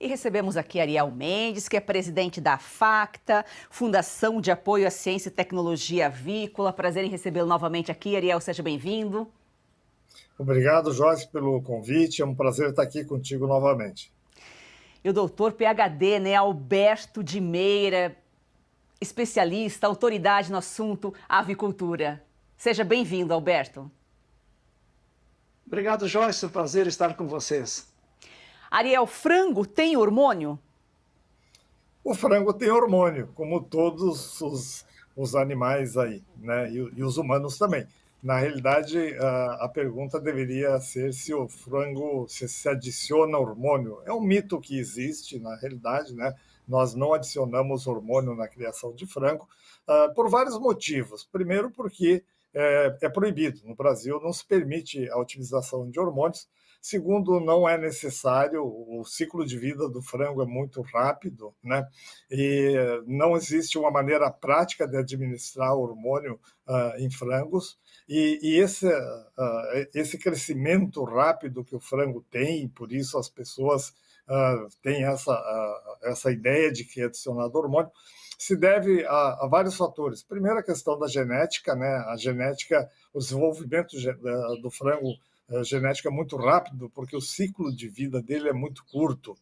E recebemos aqui Ariel Mendes, que é presidente da FACTA, Fundação de Apoio à Ciência e Tecnologia Avícola. Prazer em recebê-lo novamente aqui. Ariel, seja bem-vindo. Obrigado, Joyce, pelo convite. É um prazer estar aqui contigo novamente. E o doutor PhD, Alberto de Meira, especialista, autoridade no assunto avicultura. Seja bem-vindo, Alberto. Obrigado, Joyce. É um prazer estar com vocês. Ariel, frango tem hormônio? O frango tem hormônio, como todos os animais aí, né? E os humanos também. Na realidade, a pergunta deveria ser se o frango se adiciona hormônio. É um mito que existe, na realidade, né? Nós não adicionamos hormônio na criação de frango, por vários motivos. Primeiro, porque é proibido. No Brasil, não se permite a utilização de hormônios. Segundo, não é necessário, o ciclo de vida do frango é muito rápido, né? E não existe uma maneira prática de administrar hormônio em frangos. E esse crescimento rápido que o frango tem, por isso as pessoas têm essa ideia de que é adicionado hormônio, se deve a vários fatores. Primeiro, a questão da genética, né? A genética, o desenvolvimento do frango genética é muito rápido, porque o ciclo de vida dele é muito curto.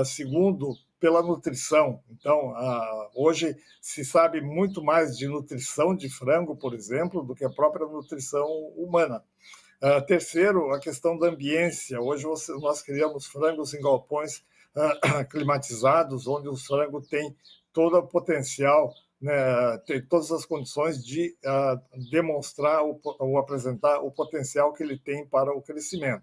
Segundo, pela nutrição. Então, hoje se sabe muito mais de nutrição de frango, por exemplo, do que a própria nutrição humana. Terceiro, a questão da ambiência. Hoje nós criamos frangos em galpões climatizados, onde o frango tem todo o potencial, né, tem todas as condições de demonstrar ou apresentar o potencial que ele tem para o crescimento.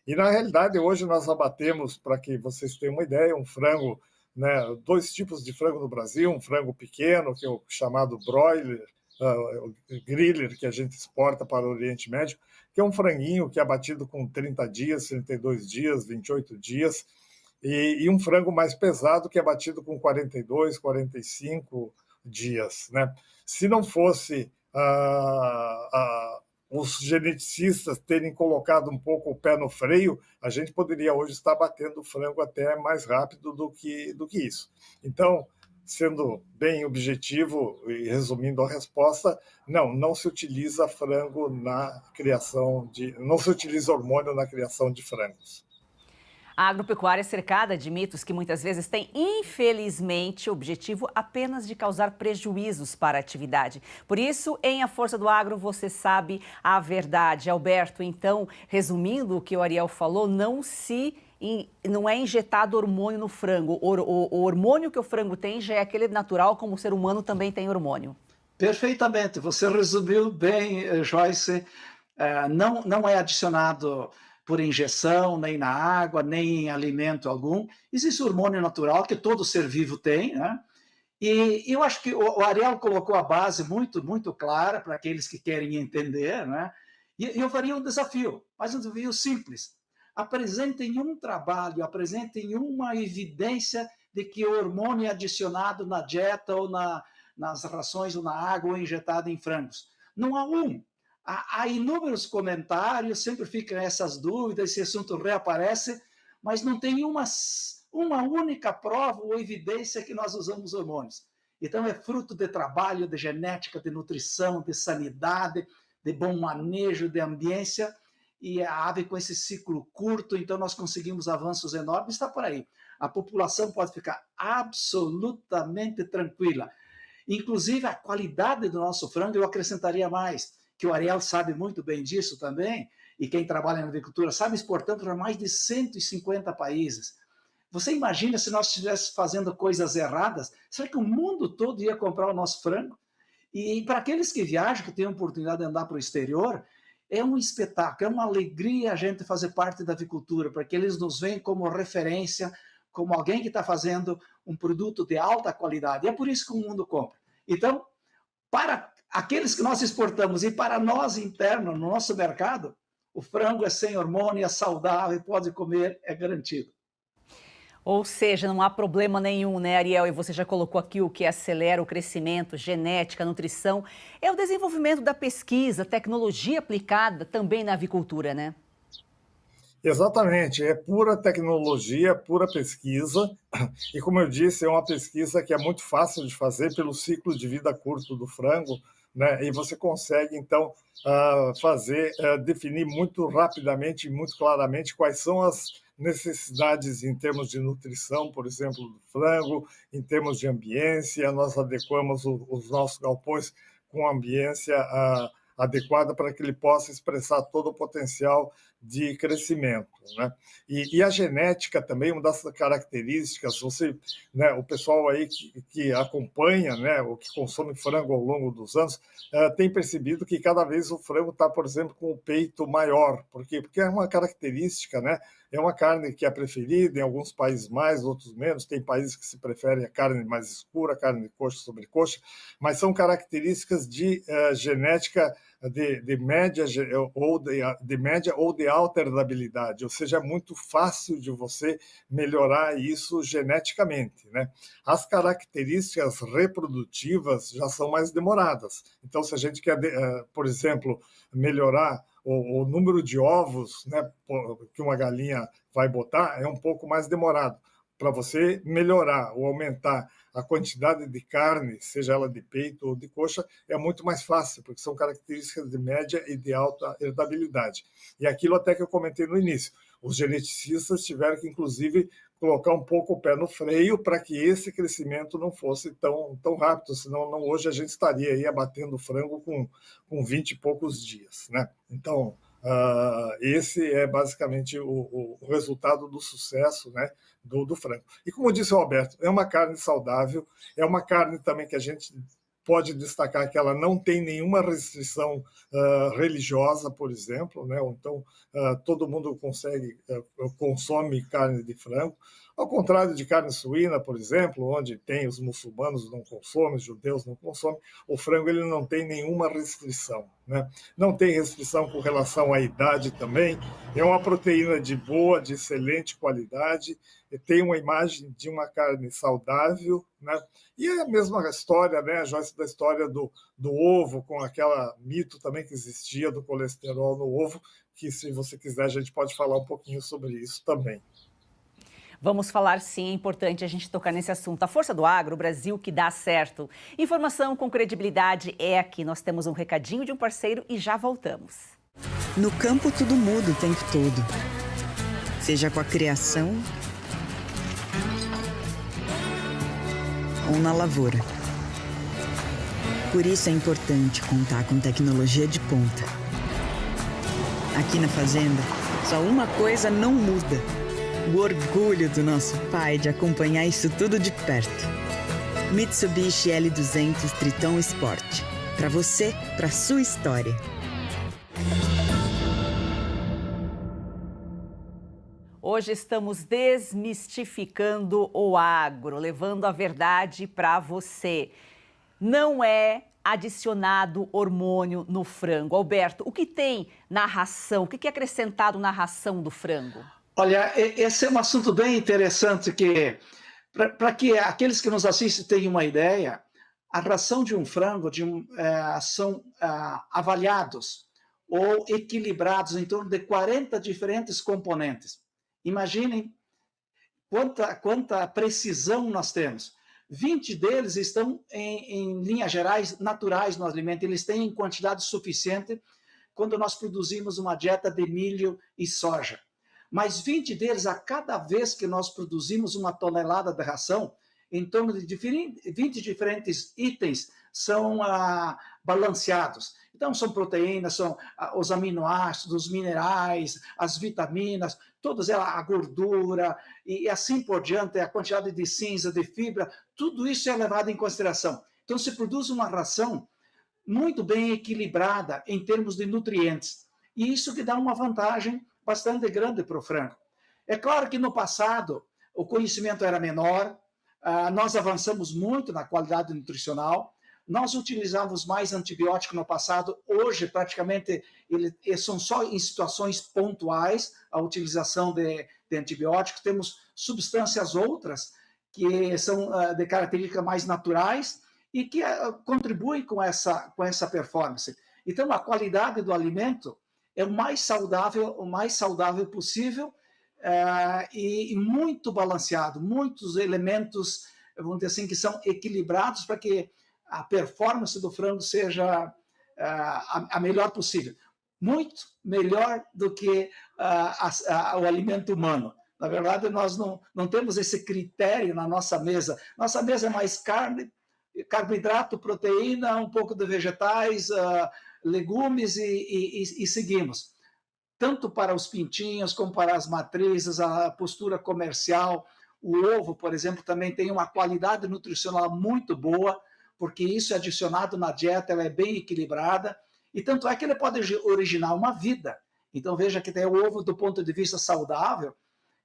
E, na realidade, hoje nós abatemos, para que vocês tenham uma ideia, um frango, né, dois tipos de frango no Brasil, um frango pequeno, que é o chamado broiler, o griller, que a gente exporta para o Oriente Médio, que é um franguinho que é abatido com 30 dias, 32 dias, 28 dias, e um frango mais pesado que é abatido com 42, 45 dias, né? Se não fosse os geneticistas terem colocado um pouco o pé no freio, a gente poderia hoje estar batendo o frango até mais rápido do que isso. Então, sendo bem objetivo e resumindo a resposta, não se utiliza frango na criação não se utiliza hormônio na criação de frangos. A agropecuária é cercada de mitos que muitas vezes têm, infelizmente, o objetivo apenas de causar prejuízos para a atividade. Por isso, em A Força do Agro, você sabe a verdade. Alberto, então, resumindo o que o Ariel falou, não é injetado hormônio no frango. O hormônio que o frango tem já é aquele natural, como o ser humano também tem hormônio. Perfeitamente. Você resumiu bem, Joyce. Não é adicionado por injeção, nem na água, nem em alimento algum. Existe hormônio natural que todo ser vivo tem, né? E eu acho que o Ariel colocou a base muito clara para aqueles que querem entender, né? E eu faria um desafio, mas um desafio simples. Apresentem um trabalho, apresentem uma evidência de que o hormônio é adicionado na dieta ou nas rações ou na água ou injetado em frangos. Não há um. Há inúmeros comentários, sempre ficam essas dúvidas, esse assunto reaparece, mas não tem uma única prova ou evidência que nós usamos hormônios. Então, é fruto de trabalho, de genética, de nutrição, de sanidade, de bom manejo, de ambiência, e a ave com esse ciclo curto, então nós conseguimos avanços enormes, está por aí. A população pode ficar absolutamente tranquila. Inclusive, a qualidade do nosso frango, eu acrescentaria mais, que o Ariel sabe muito bem disso também, e quem trabalha na agricultura sabe, exportando para mais de 150 países. Você imagina se nós estivéssemos fazendo coisas erradas? Será que o mundo todo ia comprar o nosso frango? E para aqueles que viajam, que têm a oportunidade de andar para o exterior, é um espetáculo, é uma alegria a gente fazer parte da avicultura, porque eles nos veem como referência, como alguém que está fazendo um produto de alta qualidade. E é por isso que o mundo compra. Então, para aqueles que nós exportamos e para nós interno, no nosso mercado, o frango é sem hormônio, é saudável, pode comer, é garantido. Ou seja, não há problema nenhum, né, Ariel? E você já colocou aqui o que acelera o crescimento, genética, nutrição. É o desenvolvimento da pesquisa, tecnologia aplicada também na avicultura, né? Exatamente, é pura tecnologia, pura pesquisa, e como eu disse, é uma pesquisa que é muito fácil de fazer pelo ciclo de vida curto do frango, né? E você consegue, então, definir muito rapidamente e muito claramente quais são as necessidades em termos de nutrição, por exemplo, do frango, em termos de ambiência, nós adequamos os nossos galpões com ambiência adequada para que ele possa expressar todo o potencial de crescimento, né? E a genética também, uma das características, né, o pessoal aí que acompanha, né, o que consome frango ao longo dos anos, tem percebido que cada vez o frango está, por exemplo, com o peito maior. Por quê? Porque é uma característica, né? É uma carne que é preferida em alguns países mais, outros menos. Tem países que se preferem a carne mais escura, carne de coxa sobre coxa, mas são características de genética de média ou de alta heredabilidade, ou seja, é muito fácil de você melhorar isso geneticamente, né? As características reprodutivas já são mais demoradas. Então, se a gente quer, por exemplo, melhorar o número de ovos, né, que uma galinha vai botar, é um pouco mais demorado. Para você melhorar ou aumentar a quantidade de carne, seja ela de peito ou de coxa, é muito mais fácil, porque são características de média e de alta heredabilidade. E aquilo até que eu comentei no início, os geneticistas tiveram que, inclusive, colocar um pouco o pé no freio para que esse crescimento não fosse tão rápido, senão hoje a gente estaria aí abatendo frango com 20 e poucos dias, né? Então, esse é basicamente o resultado do sucesso, né, do frango. E como disse o Alberto, é uma carne saudável, é uma carne também que a gente pode destacar que ela não tem nenhuma restrição religiosa, por exemplo, né? Então todo mundo consome carne de frango, ao contrário de carne suína, por exemplo, onde tem os muçulmanos não consomem, os judeus não consomem, o frango ele não tem nenhuma restrição, né? Não tem restrição com relação à idade também, é uma proteína de boa, de excelente qualidade, tem uma imagem de uma carne saudável, né? E é a mesma história, né, Joyce, da história do ovo, com aquela mito também que existia do colesterol no ovo, que se você quiser a gente pode falar um pouquinho sobre isso também. Vamos falar sim, é importante a gente tocar nesse assunto. A Força do Agro, o Brasil que dá certo. Informação com credibilidade é aqui. Nós temos um recadinho de um parceiro e já voltamos. No campo tudo muda o tempo todo. Seja com a criação ou na lavoura. Por isso é importante contar com tecnologia de ponta. Aqui na fazenda, só uma coisa não muda: o orgulho do nosso pai de acompanhar isso tudo de perto. Mitsubishi L200 Triton Sport. Para você, para sua história. Hoje estamos desmistificando o agro, levando a verdade para você. Não é adicionado hormônio no frango. Alberto, o que tem na ração? O que é acrescentado na ração do frango? Olha, esse é um assunto bem interessante que, para que aqueles que nos assistem tenham uma ideia, a ração de um frango são avaliados ou equilibrados em torno de 40 diferentes componentes. Imaginem quanta precisão nós temos. 20 deles estão, em linhas gerais, naturais no alimento. Eles têm em quantidade suficiente quando nós produzimos uma dieta de milho e soja. Mas 20 deles, a cada vez que nós produzimos uma tonelada de ração, em torno de 20 diferentes itens são balanceados. Então, são proteínas, são os aminoácidos, os minerais, as vitaminas, todas elas, a gordura, e assim por diante, a quantidade de cinza, de fibra, tudo isso é levado em consideração. Então, se produz uma ração muito bem equilibrada em termos de nutrientes. E isso que dá uma vantagem bastante grande para o frango. É claro que no passado o conhecimento era menor, nós avançamos muito na qualidade nutricional, nós utilizávamos mais antibiótico no passado, hoje praticamente são só em situações pontuais a utilização de antibióticos, temos substâncias outras que são de características mais naturais e que contribuem com essa performance. Então a qualidade do alimento é o mais saudável possível, e muito balanceado, muitos elementos, vamos dizer assim, que são equilibrados para que a performance do frango seja a melhor possível. Muito melhor do que o alimento humano. Na verdade, nós não temos esse critério na nossa mesa. Nossa mesa é mais carne, carboidrato, proteína, um pouco de vegetais, legumes e seguimos. Tanto para os pintinhos como para as matrizes, a postura comercial. O ovo, por exemplo, também tem uma qualidade nutricional muito boa, porque isso é adicionado na dieta, ela é bem equilibrada, e tanto é que ele pode originar uma vida. Então veja que tem o ovo do ponto de vista saudável,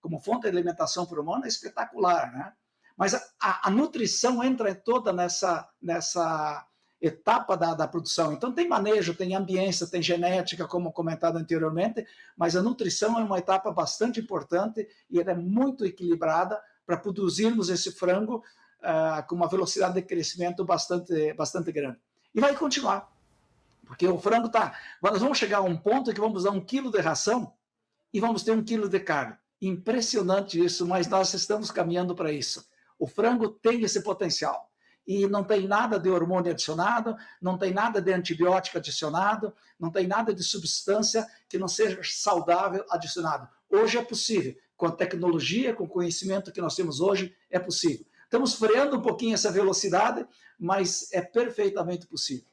como fonte de alimentação para o humano, é espetacular, né? Mas a nutrição entra toda nessa etapa da produção. Então tem manejo, tem ambiência, tem genética, como comentado anteriormente, mas a nutrição é uma etapa bastante importante e ela é muito equilibrada para produzirmos esse frango com uma velocidade de crescimento bastante grande. E vai continuar, porque o frango está... Nós vamos chegar a um ponto que vamos dar 1 quilo de ração e vamos ter 1 quilo de carne. Impressionante isso, mas nós estamos caminhando para isso. O frango tem esse potencial. E não tem nada de hormônio adicionado, não tem nada de antibiótico adicionado, não tem nada de substância que não seja saudável adicionado. Hoje é possível. Com a tecnologia, com o conhecimento que nós temos hoje, é possível. Estamos freando um pouquinho essa velocidade, mas é perfeitamente possível.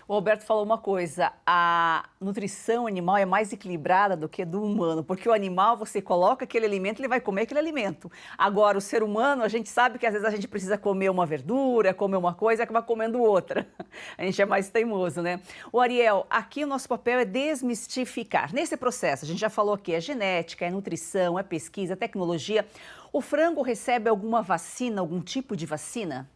O Alberto falou uma coisa, a nutrição animal é mais equilibrada do que do humano, porque o animal, você coloca aquele alimento, ele vai comer aquele alimento. Agora, o ser humano, a gente sabe que às vezes a gente precisa comer uma verdura, comer uma coisa e acaba comendo outra. A gente é mais teimoso, né? O Ariel, aqui o nosso papel é desmistificar. Nesse processo, a gente já falou aqui, é genética, é nutrição, é pesquisa, é tecnologia. O frango recebe alguma vacina, algum tipo de vacina?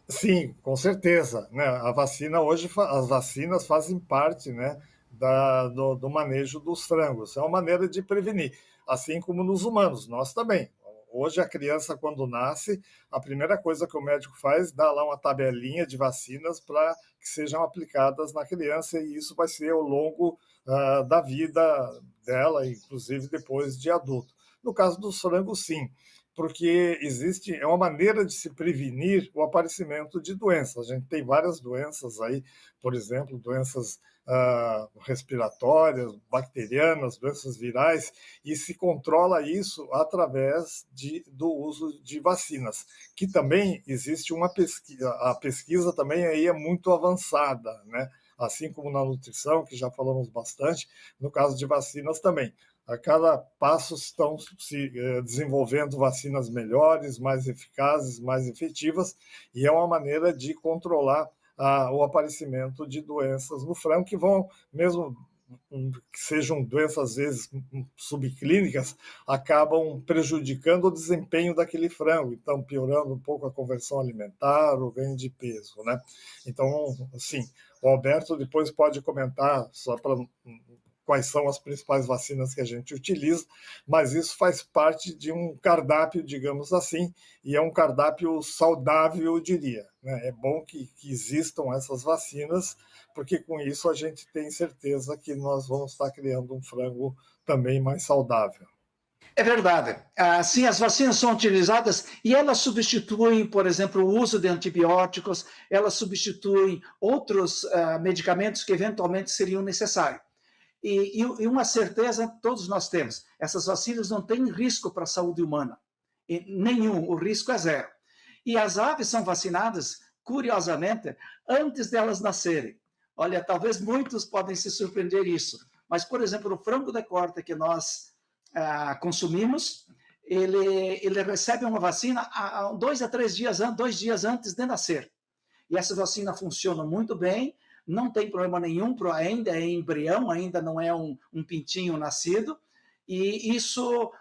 Sim, com certeza, né? A vacina hoje, as vacinas fazem parte, né, do manejo dos frangos. É uma maneira de prevenir, assim como nos humanos, nós também. Hoje a criança, quando nasce, a primeira coisa que o médico faz, dá lá uma tabelinha de vacinas para que sejam aplicadas na criança, e isso vai ser ao longo da vida dela, inclusive depois de adulto. No caso dos frangos, sim, porque é uma maneira de se prevenir o aparecimento de doenças. A gente tem várias doenças aí, por exemplo, doenças respiratórias, bacterianas, doenças virais, e se controla isso através do uso de vacinas, que também existe uma pesquisa, a pesquisa também aí é muito avançada, né? Assim como na nutrição, que já falamos bastante, no caso de vacinas também. A cada passo estão se desenvolvendo vacinas melhores, mais eficazes, mais efetivas, e é uma maneira de controlar o aparecimento de doenças no frango, que vão, mesmo que sejam doenças às vezes subclínicas, acabam prejudicando o desempenho daquele frango, então piorando um pouco a conversão alimentar, o ganho de peso, né? Então, assim, o Alberto depois pode comentar, só para quais são as principais vacinas que a gente utiliza, mas isso faz parte de um cardápio, digamos assim, e é um cardápio saudável, eu diria, né? É bom que existam essas vacinas, porque com isso a gente tem certeza que nós vamos estar criando um frango também mais saudável. É verdade. Sim, as vacinas são utilizadas e elas substituem, por exemplo, o uso de antibióticos, elas substituem outros medicamentos que eventualmente seriam necessários. E uma certeza todos nós temos, essas vacinas não têm risco para a saúde humana, nenhum, o risco é zero. E as aves são vacinadas, curiosamente, antes delas nascerem. Olha, talvez muitos podem se surpreender isso, mas, por exemplo, o frango de corte que nós consumimos, ele recebe uma vacina 2 a 3 dias, 2 dias antes de nascer. E essa vacina funciona muito bem, não tem problema nenhum, ainda é embrião, ainda não é um pintinho nascido, e isso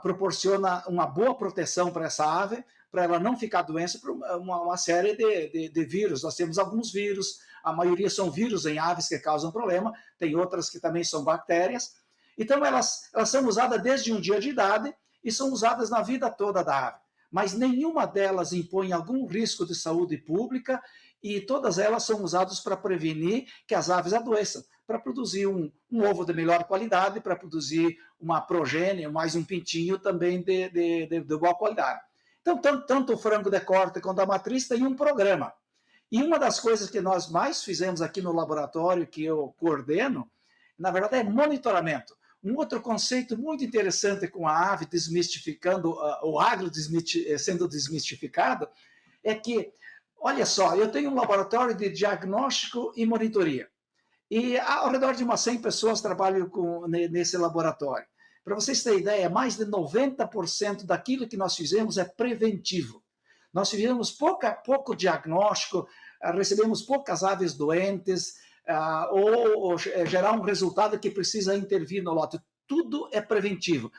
proporciona uma boa proteção para essa ave, para ela não ficar doente por uma série de vírus. Nós temos alguns vírus, a maioria são vírus em aves que causam problema, tem outras que também são bactérias. Então, elas são usadas desde um dia de idade e são usadas na vida toda da ave. Mas nenhuma delas impõe algum risco de saúde pública e todas elas são usadas para prevenir que as aves adoeçam, para produzir um ovo de melhor qualidade, para produzir uma progênie, mais um pintinho também de boa qualidade. Então, tanto o frango de corte quanto a matriz tem um programa. E uma das coisas que nós mais fizemos aqui no laboratório, que eu coordeno, na verdade é monitoramento. Um outro conceito muito interessante com a ave desmistificando, o agro sendo desmistificado, é que, olha só, eu tenho um laboratório de diagnóstico e monitoria. E ao redor de umas 100 pessoas trabalham nesse laboratório. Para vocês terem ideia, mais de 90% daquilo que nós fizemos é preventivo. Nós fizemos pouco diagnóstico, recebemos poucas aves doentes, ou gerar um resultado que precisa intervir no lote. Tudo é preventivo.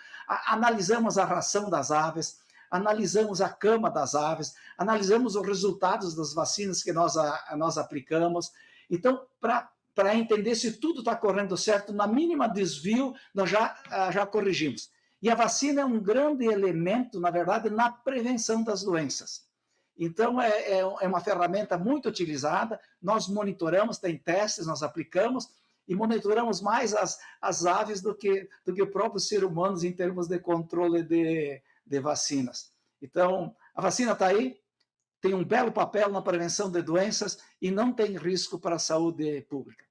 Analisamos a ração das aves, analisamos a cama das aves, analisamos os resultados das vacinas que nós aplicamos. Então, para entender se tudo está correndo certo, na mínima desvio, nós já corrigimos. E a vacina é um grande elemento, na verdade, na prevenção das doenças. Então, é uma ferramenta muito utilizada, nós monitoramos, tem testes, nós aplicamos, e monitoramos mais as aves do que o próprio ser humano em termos de controle de vacinas. Então, a vacina está aí, tem um belo papel na prevenção de doenças e não tem risco para a saúde pública.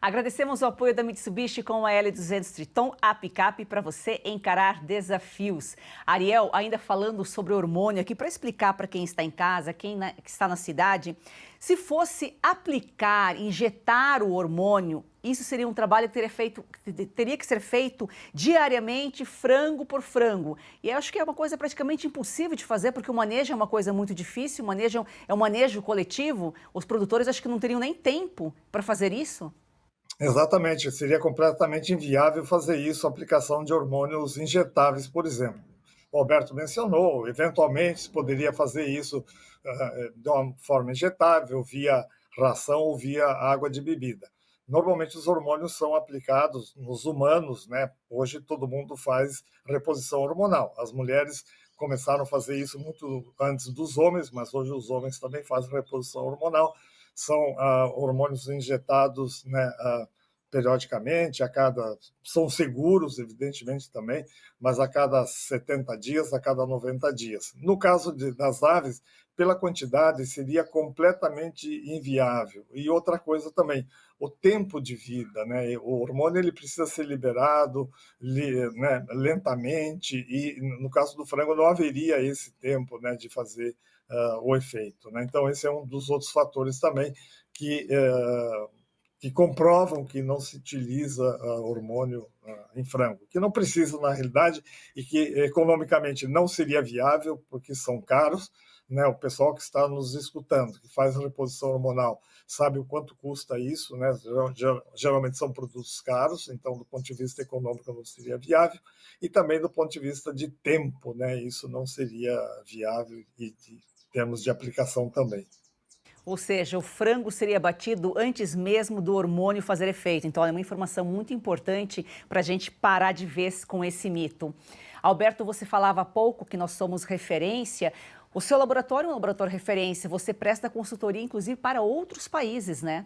Agradecemos o apoio da Mitsubishi com a L200 Triton, a picape para você encarar desafios. Ariel, ainda falando sobre hormônio aqui, para explicar para quem está em casa, que está na cidade, se fosse aplicar, injetar o hormônio, isso seria um trabalho que teria que ser feito diariamente, frango por frango. E eu acho que é uma coisa praticamente impossível de fazer, porque o manejo é uma coisa muito difícil, o manejo é um manejo coletivo. Os produtores acho que não teriam nem tempo para fazer isso. Exatamente, seria completamente inviável fazer isso, a aplicação de hormônios injetáveis, por exemplo. O Alberto mencionou, eventualmente se poderia fazer isso de uma forma injetável, via ração ou via água de bebida. Normalmente os hormônios são aplicados nos humanos, né? Hoje todo mundo faz reposição hormonal. As mulheres começaram a fazer isso muito antes dos homens, mas hoje os homens também fazem reposição hormonal. São hormônios injetados, né, periodicamente, são seguros, evidentemente, também, mas a cada 70 dias, a cada 90 dias. No caso das aves, pela quantidade, seria completamente inviável. E outra coisa também, o tempo de vida, né? O hormônio ele precisa ser liberado né, lentamente, e no caso do frango não haveria esse tempo, né, de fazer o efeito, né? Então, esse é um dos outros fatores também que comprovam que não se utiliza hormônio em frango, que não precisa, na realidade, e que economicamente não seria viável, porque são caros, né? O pessoal que está nos escutando, que faz a reposição hormonal, sabe o quanto custa isso, né? Geralmente são produtos caros, então, do ponto de vista econômico, não seria viável, e também do ponto de vista de tempo, né? Isso não seria viável em termos de aplicação também. Ou seja, o frango seria abatido antes mesmo do hormônio fazer efeito. Então, é uma informação muito importante para a gente parar de vez com esse mito. Alberto, você falava há pouco que nós somos referência. O seu laboratório é um laboratório referência. Você presta consultoria, inclusive, para outros países, né?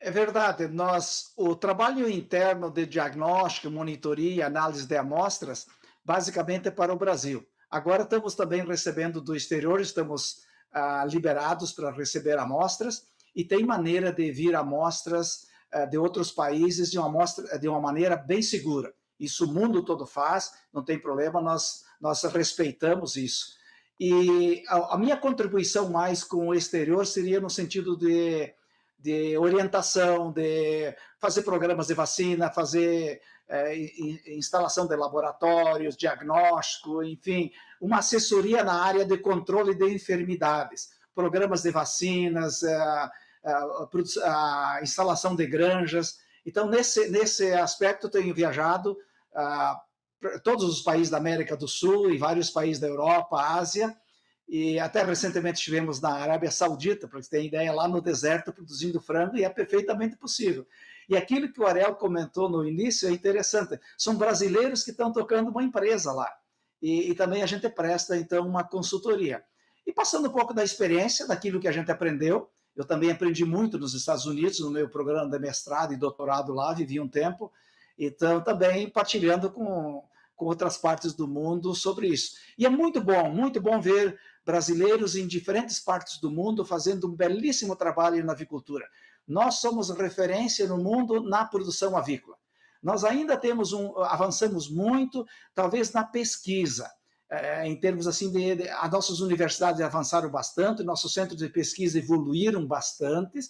É verdade. O trabalho interno de diagnóstico, monitoria e análise de amostras, basicamente é para o Brasil. Agora estamos também recebendo do exterior, estamos liberados para receber amostras, e tem maneira de vir amostras de outros países de uma maneira bem segura. Isso o mundo todo faz, não tem problema, nós respeitamos isso. E a minha contribuição mais com o exterior seria no sentido de orientação, de fazer programas de vacina, fazer instalação de laboratórios, diagnóstico, enfim, uma assessoria na área de controle de enfermidades, programas de vacinas, a instalação de granjas. Então, nesse aspecto, tenho viajado para todos os países da América do Sul e vários países da Europa, Ásia, e até recentemente estivemos na Arábia Saudita, para você ter ideia, lá no deserto produzindo frango, e é perfeitamente possível. E aquilo que o Ariel comentou no início é interessante, são brasileiros que estão tocando uma empresa lá, e também a gente presta, então, uma consultoria. e passando um pouco da experiência, daquilo que a gente aprendeu. Eu também aprendi muito nos Estados Unidos, no meu programa de mestrado e doutorado lá, vivi um tempo, então também partilhando com outras partes do mundo sobre isso. E é muito bom ver brasileiros em diferentes partes do mundo fazendo um belíssimo trabalho na avicultura. Nós somos referência no mundo na produção avícola. Nós ainda avançamos muito, talvez na pesquisa, em termos assim as nossas universidades avançaram bastante, nossos centros de pesquisa evoluíram bastante,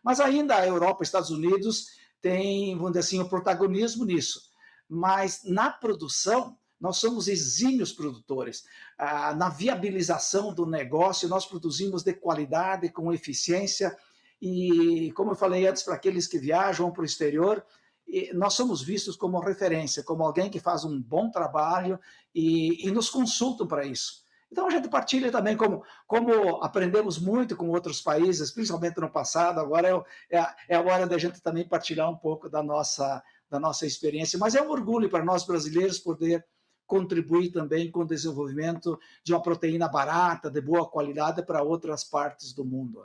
mas ainda a Europa e Estados Unidos têm, vamos dizer assim, o protagonismo nisso. Mas na produção, nós somos exímios produtores. Na viabilização do negócio, nós produzimos de qualidade, com eficiência, e, como eu falei antes, para aqueles que viajam para o exterior, nós somos vistos como referência, como alguém que faz um bom trabalho e nos consultam para isso. Então, a gente partilha também, como aprendemos muito com outros países, principalmente no passado, agora é a hora da gente também partilhar um pouco da nossa experiência. Mas é um orgulho para nós brasileiros poder contribuir também com o desenvolvimento de uma proteína barata, de boa qualidade para outras partes do mundo.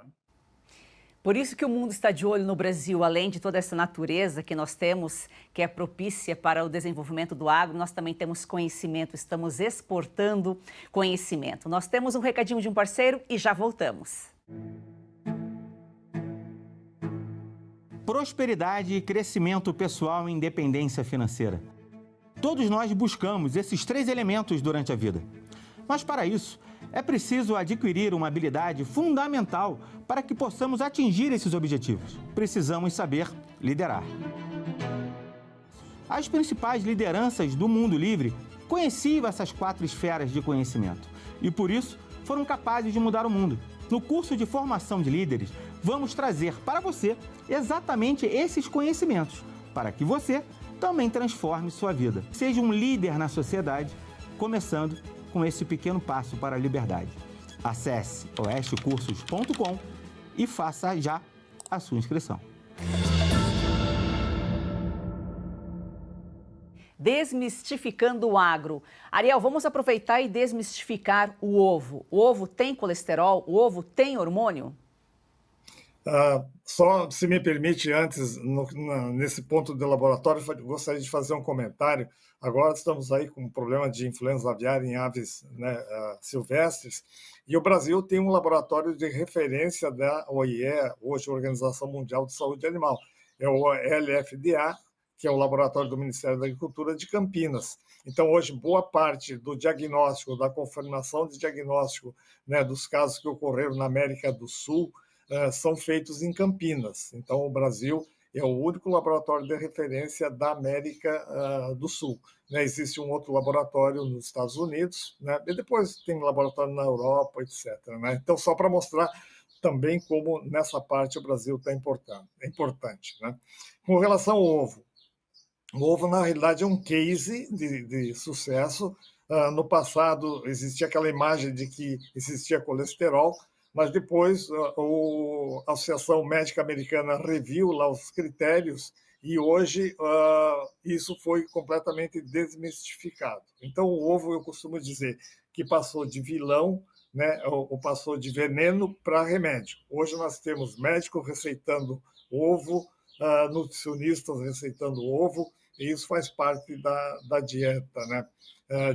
Por isso que o mundo está de olho no Brasil, além de toda essa natureza que nós temos, que é propícia para o desenvolvimento do agro, nós também temos conhecimento, estamos exportando conhecimento. Nós temos um recadinho de um parceiro e já voltamos. Prosperidade, crescimento pessoal e independência financeira. Todos nós buscamos esses 3 elementos durante a vida. Mas para isso, é preciso adquirir uma habilidade fundamental para que possamos atingir esses objetivos. Precisamos saber liderar. As principais lideranças do mundo livre conheciam essas 4 esferas de conhecimento e, por isso, foram capazes de mudar o mundo. No curso de formação de líderes, vamos trazer para você exatamente esses conhecimentos, para que você também transforme sua vida. Seja um líder na sociedade, começando com esse pequeno passo para a liberdade. Acesse oestecursos.com e faça já a sua inscrição. Desmistificando o agro. Ariel, vamos aproveitar e desmistificar o ovo. O ovo tem colesterol? O ovo tem hormônio? Só, se me permite, antes, nesse ponto do laboratório, gostaria de fazer um comentário. Agora estamos aí com um problema de influenza aviária em aves, né, silvestres, e o Brasil tem um laboratório de referência da OIE, hoje Organização Mundial de Saúde Animal, é o LFDA, que é o laboratório do Ministério da Agricultura de Campinas. Então, hoje, boa parte do diagnóstico, da confirmação de diagnóstico, né, dos casos que ocorreram na América do Sul, são feitos em Campinas. Então, o Brasil é o único laboratório de referência da América do Sul. Né? Existe um outro laboratório nos Estados Unidos, né? E depois tem laboratório na Europa, etc. Né? Então, só para mostrar também como nessa parte o Brasil está importante. Né? Com relação ao ovo, o ovo, na realidade, é um case de sucesso. No passado, existia aquela imagem de que existia colesterol, mas depois a Associação Médica Americana reviu lá os critérios e hoje isso foi completamente desmistificado. Então, o ovo, eu costumo dizer que passou de vilão, né, ou passou de veneno para remédio. Hoje nós temos médicos receitando ovo, nutricionistas receitando ovo, e isso faz parte da dieta, né?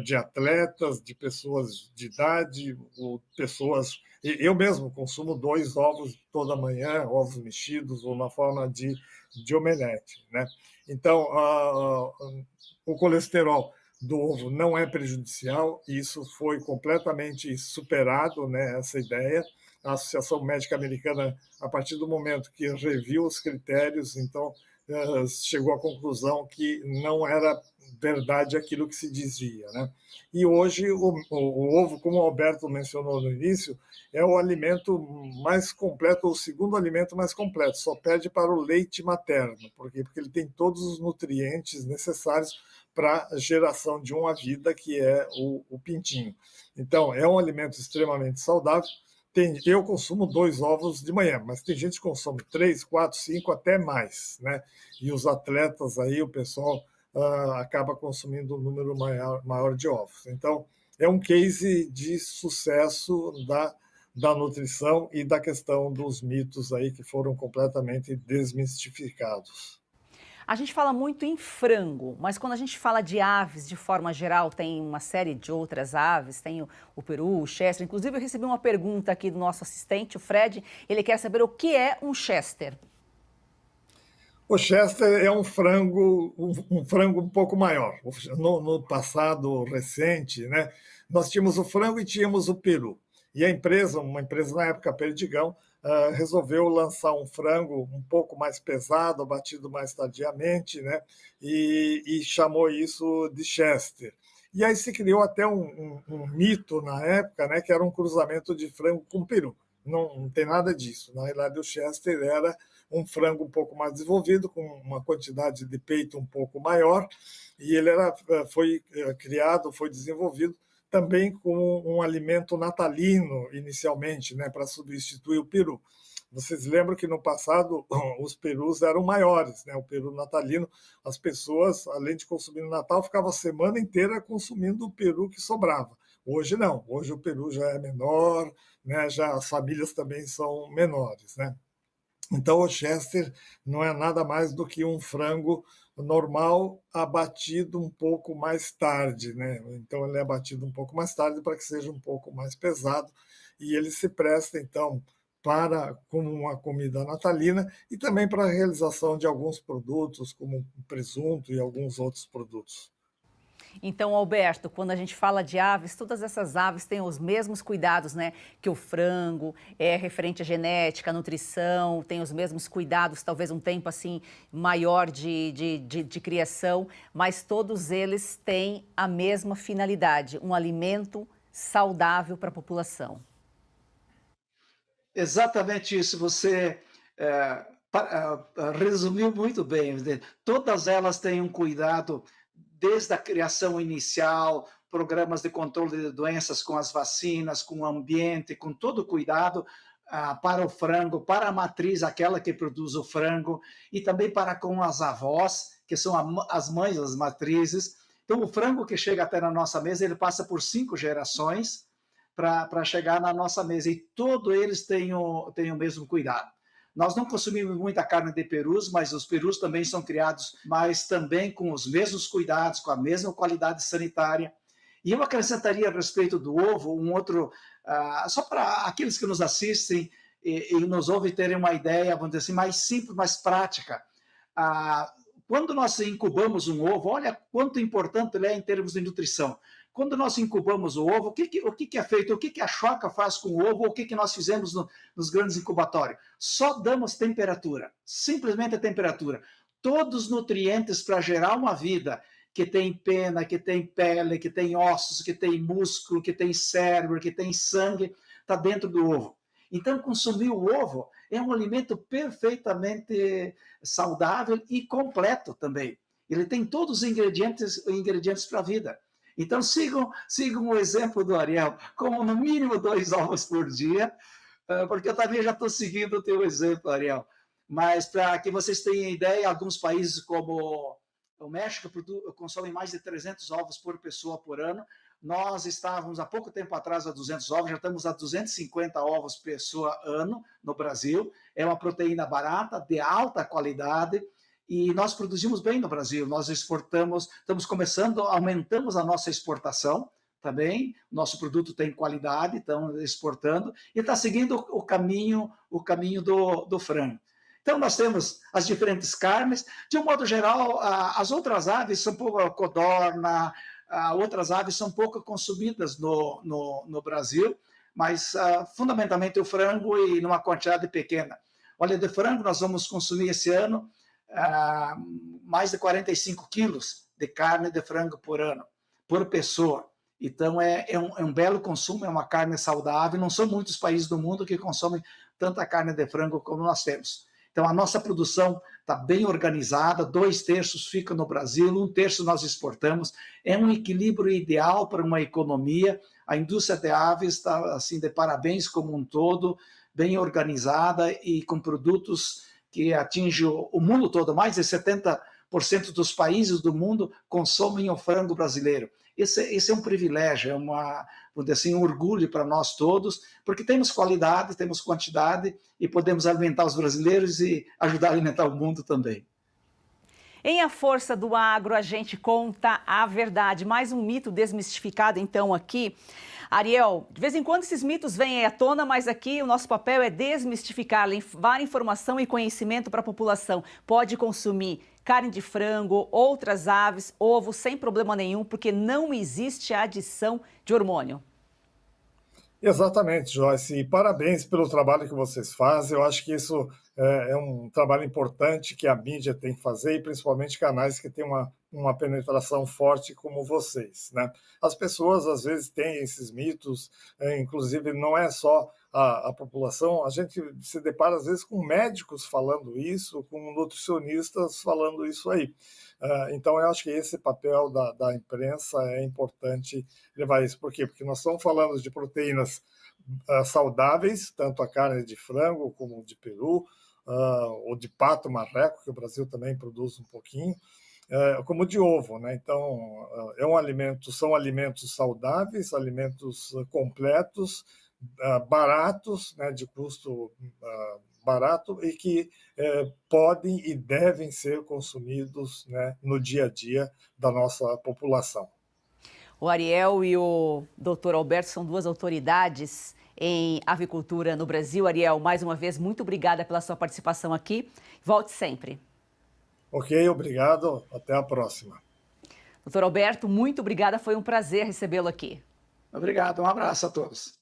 De atletas, de pessoas de idade, ou pessoas... Eu mesmo consumo 2 ovos toda manhã, ovos mexidos, ou na forma de omelete, né? Então, o colesterol do ovo não é prejudicial, e isso foi completamente superado, né, essa ideia. A Associação Médica Americana, a partir do momento que reviu os critérios, então, chegou à conclusão que não era verdade aquilo que se dizia, né? E hoje o ovo, como o Alberto mencionou no início, é o alimento mais completo, o segundo alimento mais completo, só perde para o leite materno. Por quê? Porque ele tem todos os nutrientes necessários para a geração de uma vida, que é o pintinho. Então, é um alimento extremamente saudável. Eu consumo 2 ovos de manhã, mas tem gente que consome 3, 4, 5, até mais, né? E os atletas aí, o pessoal acaba consumindo um número maior de ovos. Então, é um case de sucesso da nutrição e da questão dos mitos aí que foram completamente desmistificados. A gente fala muito em frango, mas quando a gente fala de aves de forma geral, tem uma série de outras aves, tem o peru, o chester. Inclusive, eu recebi uma pergunta aqui do nosso assistente, o Fred. Ele quer saber o que é um chester. O chester é um frango um pouco maior. No passado recente, né, nós tínhamos o frango e tínhamos o peru. E a empresa, uma empresa na época, Perdigão, resolveu lançar um frango um pouco mais pesado, abatido mais tardiamente, né, e chamou isso de chester. E aí se criou até um mito na época, né, que era um cruzamento de frango com peru. Não tem nada disso. Na realidade, o chester era um frango um pouco mais desenvolvido, com uma quantidade de peito um pouco maior, e ele foi criado, foi desenvolvido também como um alimento natalino, inicialmente, né, para substituir o peru. Vocês lembram que no passado os perus eram maiores, né? O peru natalino, as pessoas, além de consumir no Natal, ficavam a semana inteira consumindo o peru que sobrava. Hoje não, hoje o peru já é menor, né? Já as famílias também são menores, né? Então o chester não é nada mais do que um frango normal abatido um pouco mais tarde, né? Então ele é abatido um pouco mais tarde para que seja um pouco mais pesado e ele se presta então para como uma comida natalina e também para a realização de alguns produtos como presunto e alguns outros produtos. Então, Alberto, quando a gente fala de aves, todas essas aves têm os mesmos cuidados, né? Que o frango, é referente à genética, à nutrição, tem os mesmos cuidados, talvez um tempo assim maior de criação, mas todos eles têm a mesma finalidade, um alimento saudável para a população. Exatamente isso, você resumiu muito bem. Todas elas têm um cuidado desde a criação inicial, programas de controle de doenças com as vacinas, com o ambiente, com todo o cuidado para o frango, para a matriz, aquela que produz o frango, e também para com as avós, que são as mães das matrizes. Então, o frango que chega até na nossa mesa, ele passa por 5 gerações para chegar na nossa mesa, e todos eles têm o mesmo cuidado. Nós não consumimos muita carne de perus, mas os perus também são criados, mas também com os mesmos cuidados, com a mesma qualidade sanitária. E eu acrescentaria a respeito do ovo, um outro, só para aqueles que nos assistem e nos ouvem terem uma ideia, vamos dizer assim, mais simples, mais prática. Quando nós incubamos um ovo, olha quanto importante ele é em termos de nutrição. Quando nós incubamos o ovo, o que é feito? O que a choca faz com o ovo? O que nós fizemos nos grandes incubatórios? Só damos temperatura, simplesmente a temperatura. Todos os nutrientes para gerar uma vida que tem pena, que tem pele, que tem ossos, que tem músculo, que tem cérebro, que tem sangue, está dentro do ovo. Então, consumir o ovo é um alimento perfeitamente saudável e completo também. Ele tem todos os ingredientes para a vida. Então, sigam o exemplo do Ariel, como no mínimo 2 ovos por dia, porque eu também já estou seguindo o teu exemplo, Ariel. Mas, para que vocês tenham ideia, alguns países como o México consomem mais de 300 ovos por pessoa por ano. Nós estávamos, há pouco tempo atrás, a 200 ovos, já estamos a 250 ovos por pessoa ano no Brasil. É uma proteína barata, de alta qualidade, e nós produzimos bem no Brasil, nós exportamos, estamos começando, aumentamos a nossa exportação também, nosso produto tem qualidade, estamos exportando, e está seguindo o caminho do frango. Então, nós temos as diferentes carnes, de um modo geral, as outras aves são pouco, a codorna, outras aves são pouco consumidas no Brasil, mas fundamentalmente o frango e numa quantidade pequena. Olha, de frango nós vamos consumir esse ano mais de 45 quilos de carne de frango por ano, por pessoa. Então, é um belo consumo, é uma carne saudável. Não são muitos países do mundo que consomem tanta carne de frango como nós temos. Então, a nossa produção está bem organizada, 2/3 fica no Brasil, 1/3 nós exportamos. É um equilíbrio ideal para uma economia. A indústria de aves está assim, de parabéns como um todo, bem organizada e com produtos que atinge o mundo todo. Mais de 70% dos países do mundo consomem o frango brasileiro. esse é um privilégio, é vamos dizer assim, um orgulho para nós todos, porque temos qualidade, temos quantidade e podemos alimentar os brasileiros e ajudar a alimentar o mundo também. Em A Força do Agro, a gente conta a verdade. Mais um mito desmistificado, então, aqui. Ariel, de vez em quando esses mitos vêm à tona, mas aqui o nosso papel é desmistificar, levar informação e conhecimento para a população. Pode consumir carne de frango, outras aves, ovos, sem problema nenhum, porque não existe adição de hormônio. Exatamente, Joyce, e parabéns pelo trabalho que vocês fazem. Eu acho que isso é um trabalho importante que a mídia tem que fazer, e principalmente canais que têm uma penetração forte como vocês, né? As pessoas, às vezes, têm esses mitos, inclusive não é só a população, a gente se depara, às vezes, com médicos falando isso, com nutricionistas falando isso aí. Então, eu acho que esse papel da imprensa é importante levar isso. Por quê? Porque nós estamos falando de proteínas saudáveis, tanto a carne de frango como de peru, ou de pato marreco, que o Brasil também produz um pouquinho, como de ovo, né? Então, são alimentos saudáveis, alimentos completos, baratos, né, de custo barato, e que podem e devem ser consumidos, né, no dia a dia da nossa população. O Ariel e o Dr. Alberto são duas autoridades em avicultura no Brasil. Ariel, mais uma vez, muito obrigada pela sua participação aqui. Volte sempre. Ok, obrigado. Até a próxima. Dr. Alberto, muito obrigada. Foi um prazer recebê-lo aqui. Obrigado, um abraço a todos.